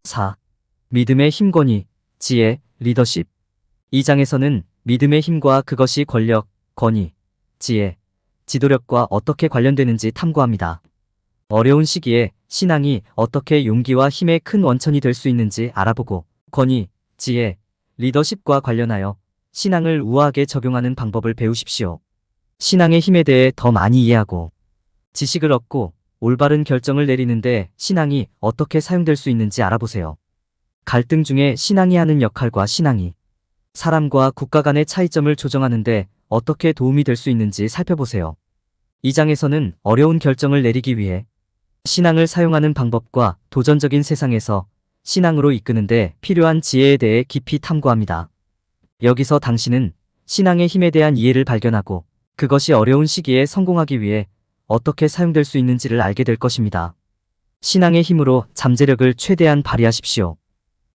4. 믿음의 힘 권위, 지혜, 리더십. 이 장에서는 믿음의 힘과 그것이 권력, 권위, 지혜, 지도력과 어떻게 관련되는지 탐구합니다. 어려운 시기에 신앙이 어떻게 용기와 힘의 큰 원천이 될 수 있는지 알아보고 권위, 지혜, 리더십과 관련하여 신앙을 우아하게 적용하는 방법을 배우십시오. 신앙의 힘에 대해 더 많이 이해하고 지식을 얻고 올바른 결정을 내리는데 신앙이 어떻게 사용될 수 있는지 알아보세요. 갈등 중에 신앙이 하는 역할과 신앙이 사람과 국가 간의 차이점을 조정하는데 어떻게 도움이 될 수 있는지 살펴보세요. 이 장에서는 어려운 결정을 내리기 위해 신앙을 사용하는 방법과 도전적인 세상에서 신앙으로 이끄는데 필요한 지혜에 대해 깊이 탐구합니다. 여기서 당신은 신앙의 힘에 대한 이해를 발견하고 그것이 어려운 시기에 성공하기 위해 어떻게 사용될 수 있는지를 알게 될 것입니다. 신앙의 힘으로 잠재력을 최대한 발휘하십시오.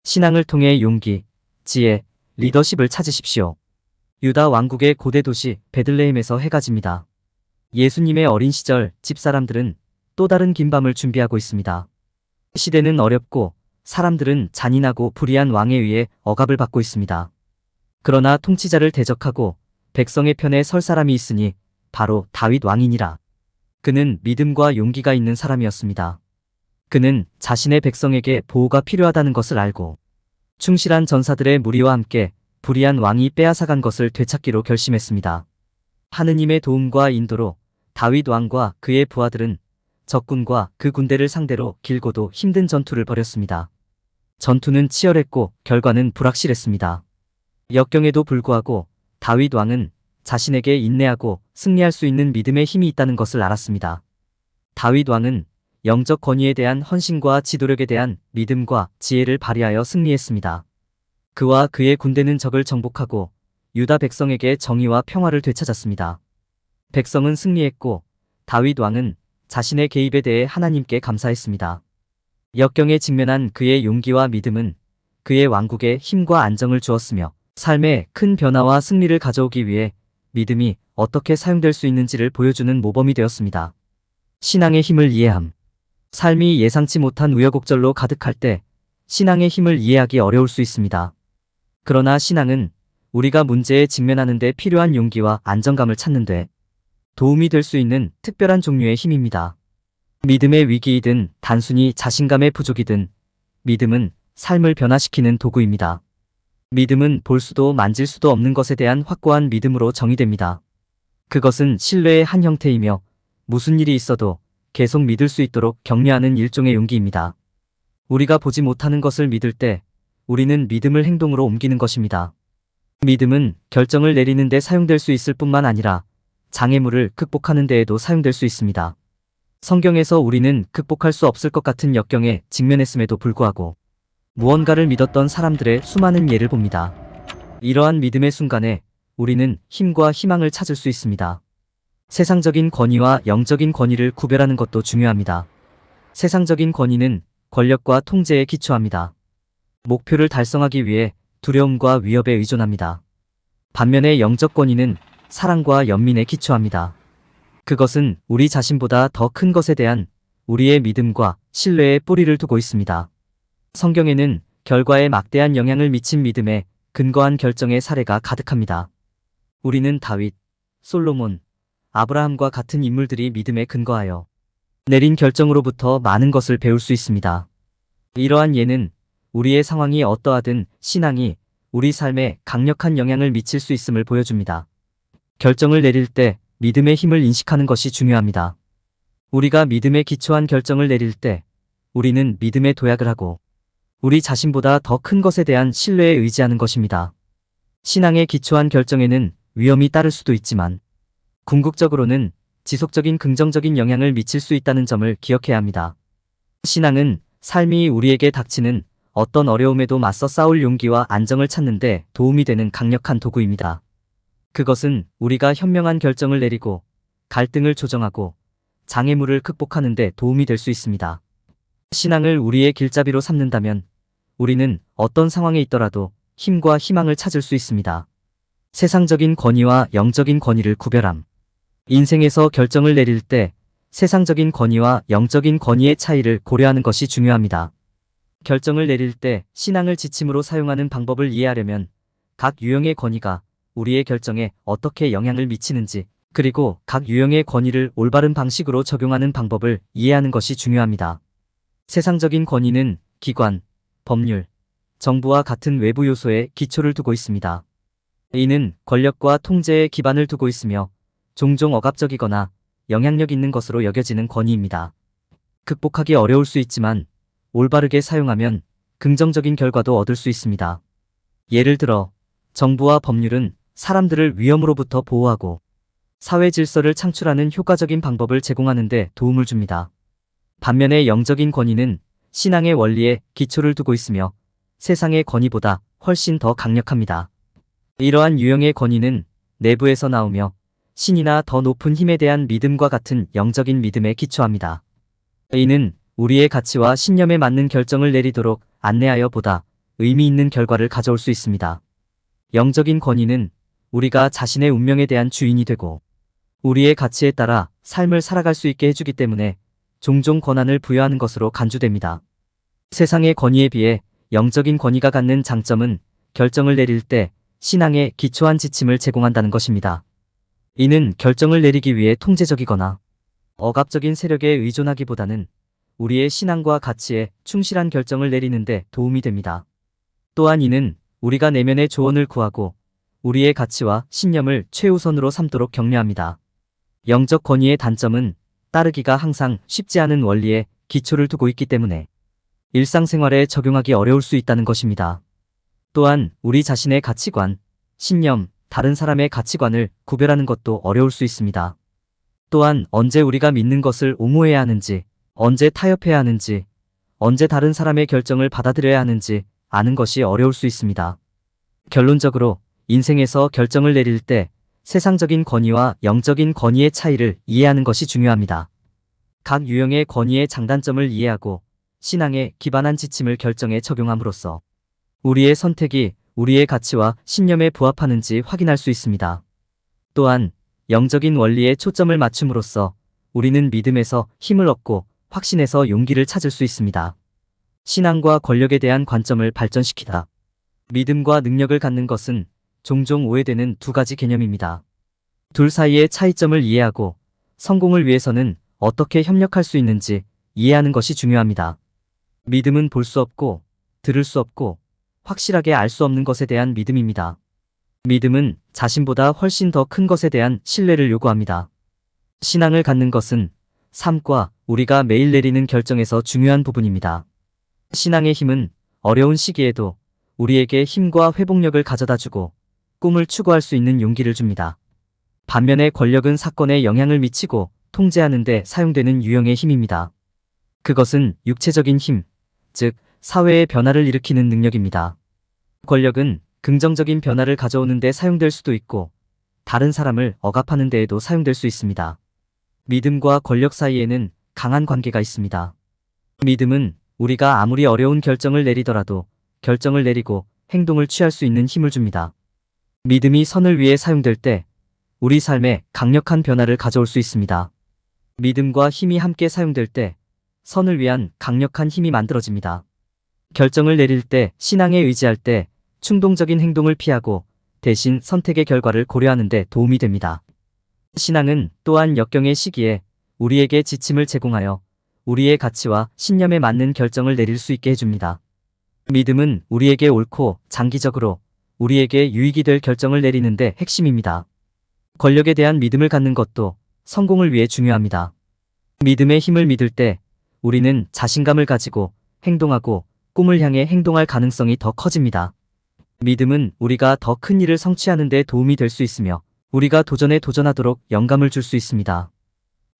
신앙을 통해 용기, 지혜, 리더십을 찾으십시오. 유다 왕국의 고대 도시 베들레헴에서 해가 집니다. 예수님의 어린 시절 집사람들은 또 다른 긴 밤을 준비하고 있습니다. 시대는 어렵고 사람들은 잔인하고 불의한 왕에 의해 억압을 받고 있습니다. 그러나 통치자를 대적하고 백성의 편에 설 사람이 있으니 바로 다윗 왕이니라. 그는 믿음과 용기가 있는 사람이었습니다. 그는 자신의 백성에게 보호가 필요하다는 것을 알고 충실한 전사들의 무리와 함께 불의한 왕이 빼앗아간 것을 되찾기로 결심했습니다. 하느님의 도움과 인도로 다윗 왕과 그의 부하들은 적군과 그 군대를 상대로 길고도 힘든 전투를 벌였습니다. 전투는 치열했고 결과는 불확실했습니다. 역경에도 불구하고 다윗 왕은 자신에게 인내하고 승리할 수 있는 믿음의 힘이 있다는 것을 알았습니다. 다윗 왕은 영적 권위에 대한 헌신과 지도력에 대한 믿음과 지혜를 발휘하여 승리했습니다. 그와 그의 군대는 적을 정복하고 유다 백성에게 정의와 평화를 되찾았습니다. 백성은 승리했고 다윗 왕은 자신의 개입에 대해 하나님께 감사했습니다. 역경에 직면한 그의 용기와 믿음은 그의 왕국에 힘과 안정을 주었으며 삶에 큰 변화와 승리를 가져오기 위해 믿음이 어떻게 사용될 수 있는지를 보여주는 모범이 되었습니다. 신앙의 힘을 이해함. 삶이 예상치 못한 우여곡절로 가득할 때 신앙의 힘을 이해하기 어려울 수 있습니다. 그러나 신앙은 우리가 문제에 직면하는 데 필요한 용기와 안정감을 찾는 데 도움이 될 수 있는 특별한 종류의 힘입니다. 믿음의 위기이든 단순히 자신감의 부족이든 믿음은 삶을 변화시키는 도구입니다. 믿음은 볼 수도 만질 수도 없는 것에 대한 확고한 믿음으로 정의됩니다. 그것은 신뢰의 한 형태이며 무슨 일이 있어도 계속 믿을 수 있도록 격려하는 일종의 용기입니다. 우리가 보지 못하는 것을 믿을 때 우리는 믿음을 행동으로 옮기는 것입니다. 믿음은 결정을 내리는 데 사용될 수 있을 뿐만 아니라 장애물을 극복하는 데에도 사용될 수 있습니다. 성경에서 우리는 극복할 수 없을 것 같은 역경에 직면했음에도 불구하고 무언가를 믿었던 사람들의 수많은 예를 봅니다. 이러한 믿음의 순간에 우리는 힘과 희망을 찾을 수 있습니다. 세상적인 권위와 영적인 권위를 구별하는 것도 중요합니다. 세상적인 권위는 권력과 통제에 기초합니다. 목표를 달성하기 위해 두려움과 위협에 의존합니다. 반면에 영적 권위는 사랑과 연민에 기초합니다. 그것은 우리 자신보다 더 큰 것에 대한 우리의 믿음과 신뢰에 뿌리를 두고 있습니다. 성경에는 결과에 막대한 영향을 미친 믿음에 근거한 결정의 사례가 가득합니다. 우리는 다윗, 솔로몬, 아브라함과 같은 인물들이 믿음에 근거하여 내린 결정으로부터 많은 것을 배울 수 있습니다. 이러한 예는 우리의 상황이 어떠하든 신앙이 우리 삶에 강력한 영향을 미칠 수 있음을 보여줍니다. 결정을 내릴 때 믿음의 힘을 인식하는 것이 중요합니다. 우리가 믿음에 기초한 결정을 내릴 때 우리는 믿음의 도약을 하고 우리 자신보다 더 큰 것에 대한 신뢰에 의지하는 것입니다. 신앙에 기초한 결정에는 위험이 따를 수도 있지만 궁극적으로는 지속적인 긍정적인 영향을 미칠 수 있다는 점을 기억해야 합니다. 신앙은 삶이 우리에게 닥치는 어떤 어려움에도 맞서 싸울 용기와 안정을 찾는 데 도움이 되는 강력한 도구입니다. 그것은 우리가 현명한 결정을 내리고 갈등을 조정하고 장애물을 극복하는 데 도움이 될 수 있습니다. 신앙을 우리의 길잡이로 삼는다면 우리는 어떤 상황에 있더라도 힘과 희망을 찾을 수 있습니다. 세상적인 권위와 영적인 권위를 구별함. 인생에서 결정을 내릴 때 세상적인 권위와 영적인 권위의 차이를 고려하는 것이 중요합니다. 결정을 내릴 때 신앙을 지침으로 사용하는 방법을 이해하려면 각 유형의 권위가 우리의 결정에 어떻게 영향을 미치는지, 그리고 각 유형의 권위를 올바른 방식으로 적용하는 방법을 이해하는 것이 중요합니다. 세상적인 권위는 기관, 법률, 정부와 같은 외부 요소에 기초를 두고 있습니다. 이는 권력과 통제에 기반을 두고 있으며 종종 억압적이거나 영향력 있는 것으로 여겨지는 권위입니다. 극복하기 어려울 수 있지만 올바르게 사용하면 긍정적인 결과도 얻을 수 있습니다. 예를 들어 정부와 법률은 사람들을 위험으로부터 보호하고 사회 질서를 창출하는 효과적인 방법을 제공하는 데 도움을 줍니다. 반면에 영적인 권위는 신앙의 원리에 기초를 두고 있으며 세상의 권위보다 훨씬 더 강력합니다. 이러한 유형의 권위는 내부에서 나오며 신이나 더 높은 힘에 대한 믿음과 같은 영적인 믿음에 기초합니다. 이는 우리의 가치와 신념에 맞는 결정을 내리도록 안내하여 보다 의미 있는 결과를 가져올 수 있습니다. 영적인 권위는 우리가 자신의 운명에 대한 주인이 되고 우리의 가치에 따라 삶을 살아갈 수 있게 해주기 때문에 종종 권한을 부여하는 것으로 간주됩니다. 세상의 권위에 비해 영적인 권위가 갖는 장점은 결정을 내릴 때 신앙에 기초한 지침을 제공한다는 것입니다. 이는 결정을 내리기 위해 통제적이거나 억압적인 세력에 의존하기보다는 우리의 신앙과 가치에 충실한 결정을 내리는 데 도움이 됩니다. 또한 이는 우리가 내면의 조언을 구하고 우리의 가치와 신념을 최우선으로 삼도록 격려합니다. 영적 권위의 단점은 따르기가 항상 쉽지 않은 원리에 기초를 두고 있기 때문에 일상생활에 적용하기 어려울 수 있다는 것입니다. 또한 우리 자신의 가치관, 신념, 다른 사람의 가치관을 구별하는 것도 어려울 수 있습니다. 또한 언제 우리가 믿는 것을 옹호해야 하는지, 언제 타협해야 하는지, 언제 다른 사람의 결정을 받아들여야 하는지 아는 것이 어려울 수 있습니다. 결론적으로 인생에서 결정을 내릴 때 세상적인 권위와 영적인 권위의 차이를 이해하는 것이 중요합니다. 각 유형의 권위의 장단점을 이해하고 신앙에 기반한 지침을 결정에 적용함으로써 우리의 선택이 우리의 가치와 신념에 부합하는지 확인할 수 있습니다. 또한 영적인 원리에 초점을 맞춤으로써 우리는 믿음에서 힘을 얻고 확신에서 용기를 찾을 수 있습니다. 신앙과 권력에 대한 관점을 발전시키다. 믿음과 능력을 갖는 것은 종종 오해되는 두 가지 개념입니다. 둘 사이의 차이점을 이해하고 성공을 위해서는 어떻게 협력할 수 있는지 이해하는 것이 중요합니다. 믿음은 볼 수 없고 들을 수 없고 확실하게 알 수 없는 것에 대한 믿음입니다. 믿음은 자신보다 훨씬 더 큰 것에 대한 신뢰를 요구합니다. 신앙을 갖는 것은 삶과 우리가 매일 내리는 결정에서 중요한 부분입니다. 신앙의 힘은 어려운 시기에도 우리에게 힘과 회복력을 가져다주고 꿈을 추구할 수 있는 용기를 줍니다. 반면에 권력은 사건에 영향을 미치고 통제하는 데 사용되는 유형의 힘입니다. 그것은 육체적인 힘, 즉 사회의 변화를 일으키는 능력입니다. 권력은 긍정적인 변화를 가져오는 데 사용될 수도 있고 다른 사람을 억압하는 데에도 사용될 수 있습니다. 믿음과 권력 사이에는 강한 관계가 있습니다. 믿음은 우리가 아무리 어려운 결정을 내리더라도 결정을 내리고 행동을 취할 수 있는 힘을 줍니다. 믿음이 선을 위해 사용될 때 우리 삶에 강력한 변화를 가져올 수 있습니다. 믿음과 힘이 함께 사용될 때 선을 위한 강력한 힘이 만들어집니다. 결정을 내릴 때, 신앙에 의지할 때 충동적인 행동을 피하고 대신 선택의 결과를 고려하는 데 도움이 됩니다. 신앙은 또한 역경의 시기에 우리에게 지침을 제공하여 우리의 가치와 신념에 맞는 결정을 내릴 수 있게 해줍니다. 믿음은 우리에게 옳고 장기적으로 우리에게 유익이 될 결정을 내리는 데 핵심입니다. 권력에 대한 믿음을 갖는 것도 성공을 위해 중요합니다. 믿음의 힘을 믿을 때 우리는 자신감을 가지고 행동하고 꿈을 향해 행동할 가능성이 더 커집니다. 믿음은 우리가 더 큰 일을 성취하는 데 도움이 될 수 있으며 우리가 도전에 도전하도록 영감을 줄 수 있습니다.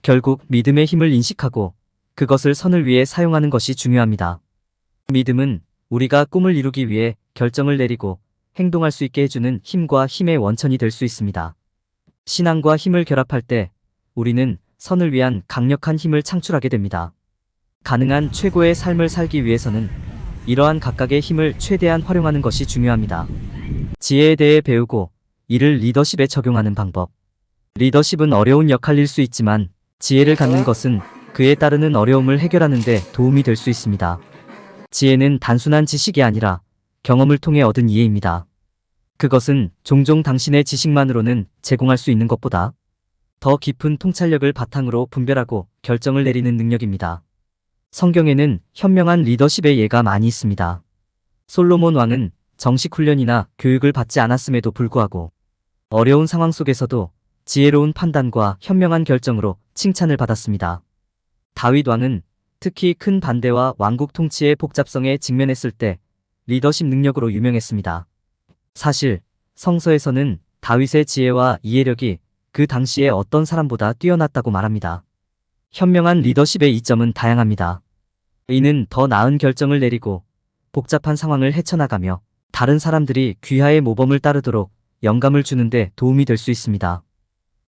결국 믿음의 힘을 인식하고 그것을 선을 위해 사용하는 것이 중요합니다. 믿음은 우리가 꿈을 이루기 위해 결정을 내리고 행동할 수 있게 해주는 힘과 힘의 원천이 될 수 있습니다. 신앙과 힘을 결합할 때 우리는 선을 위한 강력한 힘을 창출하게 됩니다. 가능한 최고의 삶을 살기 위해서는 이러한 각각의 힘을 최대한 활용하는 것이 중요합니다. 지혜에 대해 배우고 이를 리더십에 적용하는 방법. 리더십은 어려운 역할일 수 있지만 지혜를 갖는 것은 그에 따르는 어려움을 해결하는 데 도움이 될 수 있습니다. 지혜는 단순한 지식이 아니라 경험을 통해 얻은 이해입니다. 그것은 종종 당신의 지식만으로는 제공할 수 있는 것보다 더 깊은 통찰력을 바탕으로 분별하고 결정을 내리는 능력입니다. 성경에는 현명한 리더십의 예가 많이 있습니다. 솔로몬 왕은 정식 훈련이나 교육을 받지 않았음에도 불구하고 어려운 상황 속에서도 지혜로운 판단과 현명한 결정으로 칭찬을 받았습니다. 다윗 왕은 특히 큰 반대와 왕국 통치의 복잡성에 직면했을 때 리더십 능력으로 유명했습니다. 사실 성서에서는 다윗의 지혜와 이해력이 그 당시에 어떤 사람보다 뛰어났다고 말합니다. 현명한 리더십의 이점은 다양합니다. 이는 더 나은 결정을 내리고 복잡한 상황을 헤쳐나가며 다른 사람들이 귀하의 모범을 따르도록 영감을 주는데 도움이 될 수 있습니다.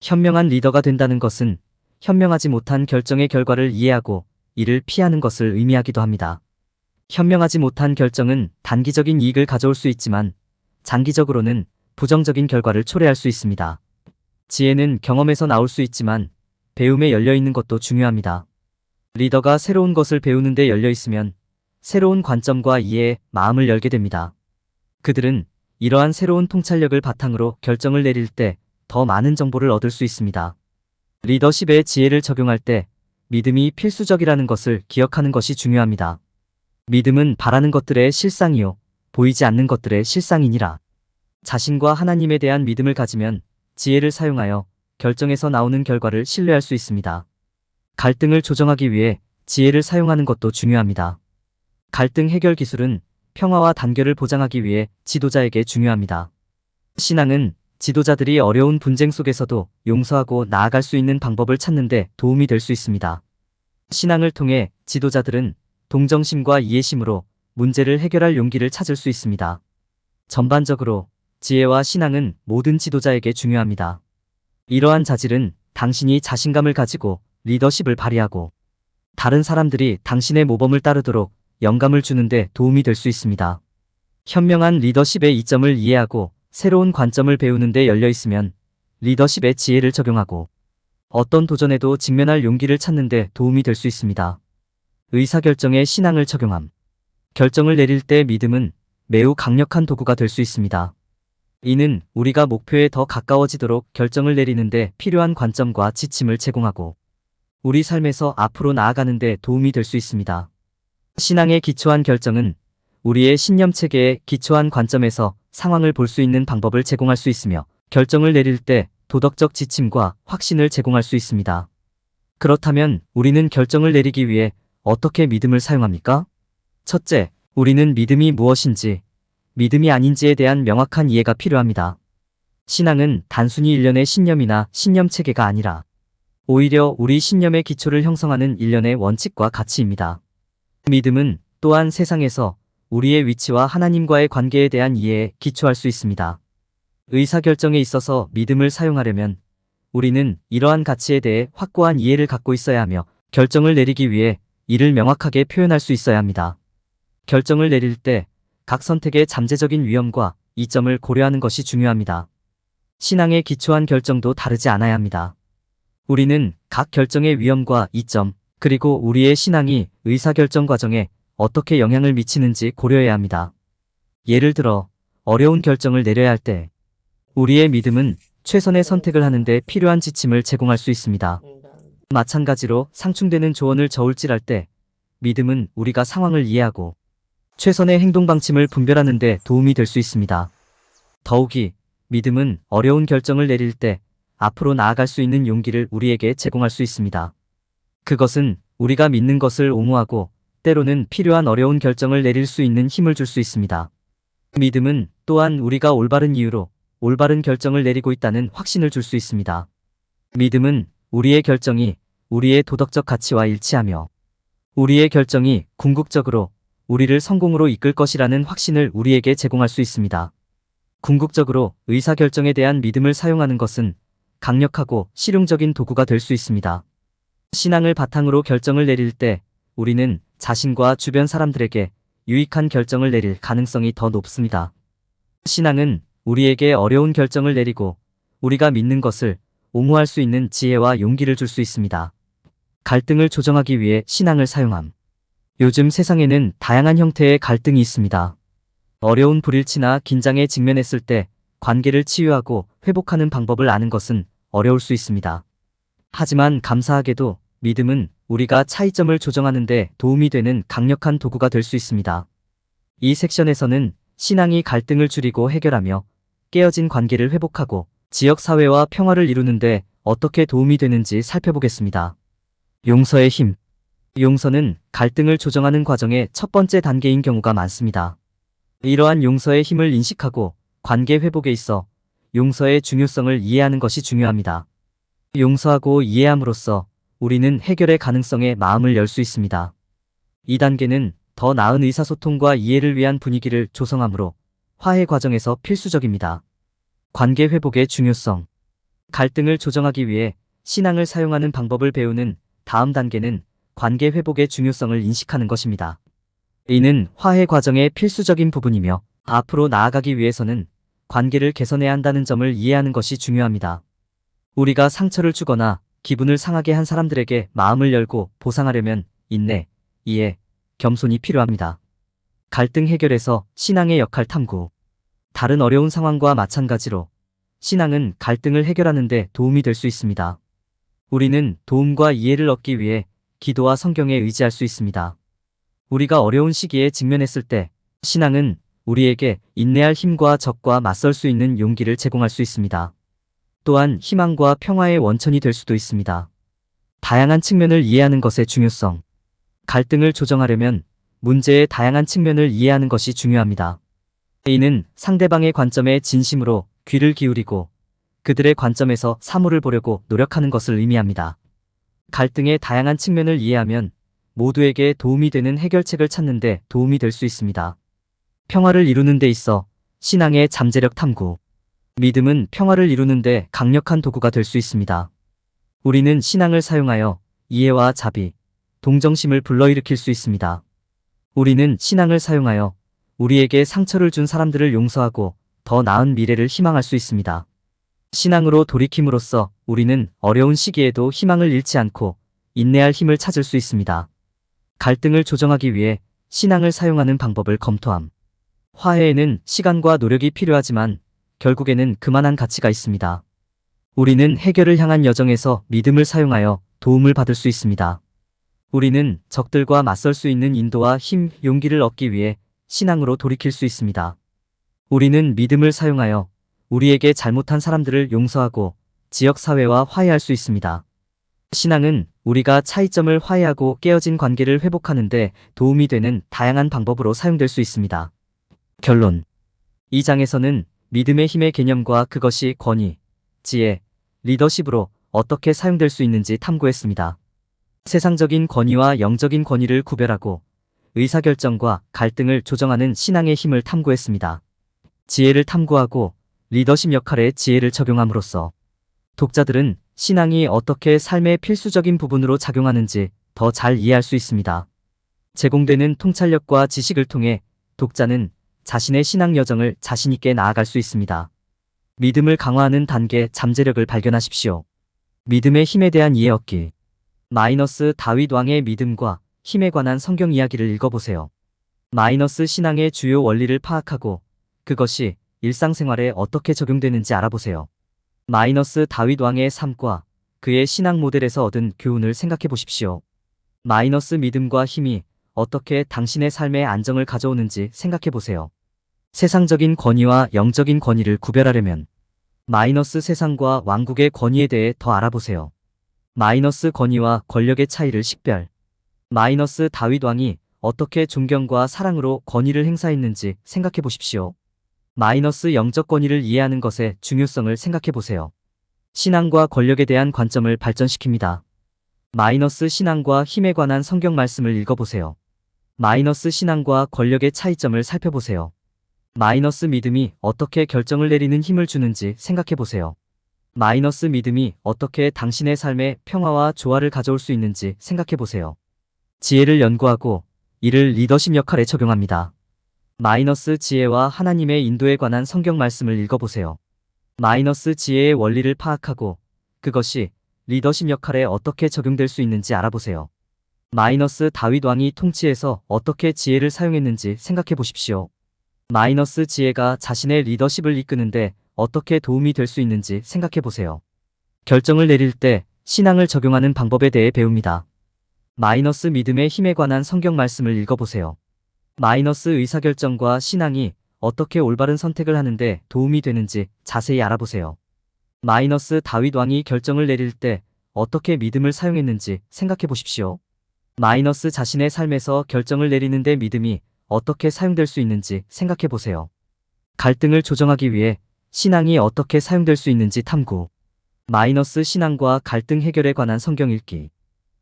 현명한 리더가 된다는 것은 현명하지 못한 결정의 결과를 이해하고 이를 피하는 것을 의미하기도 합니다. 현명하지 못한 결정은 단기적인 이익을 가져올 수 있지만 장기적으로는 부정적인 결과를 초래할 수 있습니다. 지혜는 경험에서 나올 수 있지만 배움에 열려 있는 것도 중요합니다. 리더가 새로운 것을 배우는 데 열려 있으면 새로운 관점과 이해에 마음을 열게 됩니다. 그들은 이러한 새로운 통찰력을 바탕으로 결정을 내릴 때 더 많은 정보를 얻을 수 있습니다. 리더십의 지혜를 적용할 때 믿음이 필수적이라는 것을 기억하는 것이 중요합니다. 믿음은 바라는 것들의 실상이요 보이지 않는 것들의 실상이니라. 자신과 하나님에 대한 믿음을 가지면 지혜를 사용하여 결정에서 나오는 결과를 신뢰할 수 있습니다. 갈등을 조정하기 위해 지혜를 사용하는 것도 중요합니다. 갈등 해결 기술은 평화와 단결을 보장하기 위해 지도자에게 중요합니다. 신앙은 지도자들이 어려운 분쟁 속에서도 용서하고 나아갈 수 있는 방법을 찾는 데 도움이 될 수 있습니다. 신앙을 통해 지도자들은 동정심과 이해심으로 문제를 해결할 용기를 찾을 수 있습니다. 전반적으로 지혜와 신앙은 모든 지도자에게 중요합니다. 이러한 자질은 당신이 자신감을 가지고 리더십을 발휘하고 다른 사람들이 당신의 모범을 따르도록 영감을 주는데 도움이 될 수 있습니다. 현명한 리더십의 이점을 이해하고 새로운 관점을 배우는 데 열려 있으면 리더십의 지혜를 적용하고 어떤 도전에도 직면할 용기를 찾는 데 도움이 될 수 있습니다. 의사결정에 신앙을 적용함. 결정을 내릴 때 믿음은 매우 강력한 도구가 될 수 있습니다. 이는 우리가 목표에 더 가까워지도록 결정을 내리는데 필요한 관점과 지침을 제공하고 우리 삶에서 앞으로 나아가는 데 도움이 될 수 있습니다. 신앙에 기초한 결정은 우리의 신념 체계에 기초한 관점에서 상황을 볼 수 있는 방법을 제공할 수 있으며 결정을 내릴 때 도덕적 지침과 확신을 제공할 수 있습니다. 그렇다면 우리는 결정을 내리기 위해 어떻게 믿음을 사용합니까? 첫째, 우리는 믿음이 무엇인지, 믿음이 아닌지에 대한 명확한 이해가 필요합니다. 신앙은 단순히 일련의 신념이나 신념 체계가 아니라 오히려 우리 신념의 기초를 형성하는 일련의 원칙과 가치입니다. 믿음은 또한 세상에서 우리의 위치와 하나님과의 관계에 대한 이해에 기초할 수 있습니다. 의사결정에 있어서 믿음을 사용하려면 우리는 이러한 가치에 대해 확고한 이해를 갖고 있어야 하며 결정을 내리기 위해 이를 명확하게 표현할 수 있어야 합니다. 결정을 내릴 때 각 선택의 잠재적인 위험과 이점을 고려하는 것이 중요합니다. 신앙에 기초한 결정도 다르지 않아야 합니다. 우리는 각 결정의 위험과 이점, 그리고 우리의 신앙이 의사결정 과정에 어떻게 영향을 미치는지 고려해야 합니다. 예를 들어 어려운 결정을 내려야 할 때 우리의 믿음은 최선의 선택을 하는 데 필요한 지침을 제공할 수 있습니다. 마찬가지로 상충되는 조언을 저울질할 때 믿음은 우리가 상황을 이해하고 최선의 행동 방침을 분별하는 데 도움이 될 수 있습니다. 더욱이 믿음은 어려운 결정을 내릴 때 앞으로 나아갈 수 있는 용기를 우리에게 제공할 수 있습니다. 그것은 우리가 믿는 것을 옹호하고 때로는 필요한 어려운 결정을 내릴 수 있는 힘을 줄 수 있습니다. 믿음은 또한 우리가 올바른 이유로 올바른 결정을 내리고 있다는 확신을 줄 수 있습니다. 믿음은 우리의 결정이 우리의 도덕적 가치와 일치하며 우리의 결정이 궁극적으로 우리를 성공으로 이끌 것이라는 확신을 우리에게 제공할 수 있습니다. 궁극적으로 의사결정에 대한 믿음을 사용하는 것은 강력하고 실용적인 도구가 될 수 있습니다. 신앙을 바탕으로 결정을 내릴 때 우리는 자신과 주변 사람들에게 유익한 결정을 내릴 가능성이 더 높습니다. 신앙은 우리에게 어려운 결정을 내리고 우리가 믿는 것을 옹호할 수 있는 지혜와 용기를 줄 수 있습니다. 갈등을 조정하기 위해 신앙을 사용함. 요즘 세상에는 다양한 형태의 갈등이 있습니다. 어려운 불일치나 긴장에 직면했을 때 관계를 치유하고 회복하는 방법을 아는 것은 어려울 수 있습니다. 하지만 감사하게도 믿음은 우리가 차이점을 조정하는 데 도움이 되는 강력한 도구가 될 수 있습니다. 이 섹션에서는 신앙이 갈등을 줄이고 해결하며 깨어진 관계를 회복하고 지역 사회와 평화를 이루는데 어떻게 도움이 되는지 살펴보겠습니다. 용서의 힘. 용서는 갈등을 조정하는 과정의 첫 번째 단계인 경우가 많습니다. 이러한 용서의 힘을 인식하고 관계 회복에 있어 용서의 중요성을 이해하는 것이 중요합니다. 용서하고 이해함으로써 우리는 해결의 가능성에 마음을 열 수 있습니다. 이 단계는 더 나은 의사소통과 이해를 위한 분위기를 조성하므로 화해 과정에서 필수적입니다. 관계 회복의 중요성. 갈등을 조정하기 위해 신앙을 사용하는 방법을 배우는 다음 단계는 관계 회복의 중요성을 인식하는 것입니다. 이는 화해 과정의 필수적인 부분이며 앞으로 나아가기 위해서는 관계를 개선해야 한다는 점을 이해하는 것이 중요합니다. 우리가 상처를 주거나 기분을 상하게 한 사람들에게 마음을 열고 보상하려면 인내, 이해, 겸손이 필요합니다. 갈등 해결에서 신앙의 역할 탐구. 다른 어려운 상황과 마찬가지로 신앙은 갈등을 해결하는 데 도움이 될 수 있습니다. 우리는 도움과 이해를 얻기 위해 기도와 성경에 의지할 수 있습니다. 우리가 어려운 시기에 직면했을 때 신앙은 우리에게 인내할 힘과 적과 맞설 수 있는 용기를 제공할 수 있습니다. 또한 희망과 평화의 원천이 될 수도 있습니다. 다양한 측면을 이해하는 것의 중요성. 갈등을 조정하려면 문제의 다양한 측면을 이해하는 것이 중요합니다. 이는 상대방의 관점에 진심으로 귀를 기울이고 그들의 관점에서 사물을 보려고 노력하는 것을 의미합니다. 갈등의 다양한 측면을 이해하면 모두에게 도움이 되는 해결책을 찾는 데 도움이 될 수 있습니다. 평화를 이루는 데 있어 신앙의 잠재력 탐구. 믿음은 평화를 이루는 데 강력한 도구가 될 수 있습니다. 우리는 신앙을 사용하여 이해와 자비, 동정심을 불러일으킬 수 있습니다. 우리는 신앙을 사용하여 우리에게 상처를 준 사람들을 용서하고 더 나은 미래를 희망할 수 있습니다. 신앙으로 돌이킴으로써 우리는 어려운 시기에도 희망을 잃지 않고 인내할 힘을 찾을 수 있습니다. 갈등을 조정하기 위해 신앙을 사용하는 방법을 검토함. 화해에는 시간과 노력이 필요하지만 결국에는 그만한 가치가 있습니다. 우리는 해결을 향한 여정에서 믿음을 사용하여 도움을 받을 수 있습니다. 우리는 적들과 맞설 수 있는 인도와 힘, 용기를 얻기 위해 신앙으로 돌이킬 수 있습니다. 우리는 믿음을 사용하여 우리에게 잘못한 사람들을 용서하고 지역사회와 화해할 수 있습니다. 신앙은 우리가 차이점을 화해하고 깨어진 관계를 회복하는 데 도움이 되는 다양한 방법으로 사용될 수 있습니다. 결론. 이 장에서는 믿음의 힘의 개념과 그것이 권위, 지혜, 리더십으로 어떻게 사용될 수 있는지 탐구했습니다. 세상적인 권위와 영적인 권위를 구별하고 의사결정과 갈등을 조정하는 신앙의 힘을 탐구했습니다. 지혜를 탐구하고 리더십 역할에 지혜를 적용함으로써 독자들은 신앙이 어떻게 삶의 필수적인 부분으로 작용하는지 더 잘 이해할 수 있습니다. 제공되는 통찰력과 지식을 통해 독자는 자신의 신앙 여정을 자신있게 나아갈 수 있습니다. 믿음을 강화하는 단계 잠재력을 발견하십시오. 믿음의 힘에 대한 이해 얻기. 다윗 왕의 믿음과 힘에 관한 성경 이야기를 읽어보세요. 신앙의 주요 원리를 파악하고 그것이 일상생활에 어떻게 적용되는지 알아보세요. 다윗 왕의 삶과 그의 신앙 모델에서 얻은 교훈을 생각해 보십시오. 믿음과 힘이 어떻게 당신의 삶에 안정을 가져오는지 생각해 보세요. 세상적인 권위와 영적인 권위를 구별하려면 세상과 왕국의 권위에 대해 더 알아보세요. 권위와 권력의 차이를 식별. 다윗 왕이 어떻게 존경과 사랑으로 권위를 행사했는지 생각해 보십시오. 영적 권위를 이해하는 것의 중요성을 생각해 보세요. 신앙과 권력에 대한 관점을 발전시킵니다. 신앙과 힘에 관한 성경 말씀을 읽어보세요. 신앙과 권력의 차이점을 살펴보세요. 믿음이 어떻게 결정을 내리는 힘을 주는지 생각해 보세요. 믿음이 어떻게 당신의 삶에 평화와 조화를 가져올 수 있는지 생각해 보세요. 지혜를 연구하고 이를 리더십 역할에 적용합니다. 지혜와 하나님의 인도에 관한 성경 말씀을 읽어보세요. 지혜의 원리를 파악하고 그것이 리더십 역할에 어떻게 적용될 수 있는지 알아보세요. 마이너스 다윗 왕이 통치에서 어떻게 지혜를 사용했는지 생각해 보십시오. 마이너스 지혜가 자신의 리더십을 이끄는데 어떻게 도움이 될 수 있는지 생각해 보세요. 결정을 내릴 때 신앙을 적용하는 방법에 대해 배웁니다. 마이너스 믿음의 힘에 관한 성경 말씀을 읽어보세요. 마이너스 의사결정과 신앙이 어떻게 올바른 선택을 하는데 도움이 되는지 자세히 알아보세요. 마이너스 다윗 왕이 결정을 내릴 때 어떻게 믿음을 사용했는지 생각해 보십시오. 마이너스 자신의 삶에서 결정을 내리는데 믿음이 어떻게 사용될 수 있는지 생각해 보세요. 갈등을 조정하기 위해 신앙이 어떻게 사용될 수 있는지 탐구. 마이너스 신앙과 갈등 해결에 관한 성경 읽기.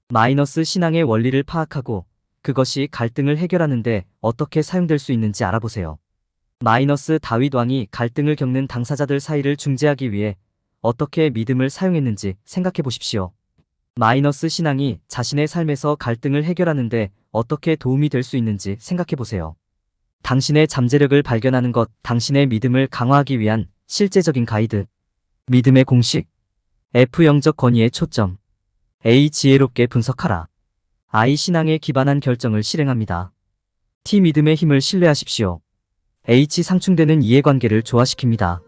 마이너스 신앙의 원리를 파악하고 그것이 갈등을 해결하는데 어떻게 사용될 수 있는지 알아보세요. 마이너스 다윗 왕이 갈등을 겪는 당사자들 사이를 중재하기 위해 어떻게 믿음을 사용했는지 생각해 보십시오. 마이너스 신앙이 자신의 삶에서 갈등을 해결하는데 어떻게 도움이 될 수 있는지 생각해 보세요. 당신의 잠재력을 발견하는 것, 당신의 믿음을 강화하기 위한 실제적인 가이드. 믿음의 공식. F 영적 권위의 초점. A 지혜롭게 분석하라. I 신앙에 기반한 결정을 실행합니다. T 믿음의 힘을 신뢰하십시오. H 상충되는 이해관계를 조화시킵니다.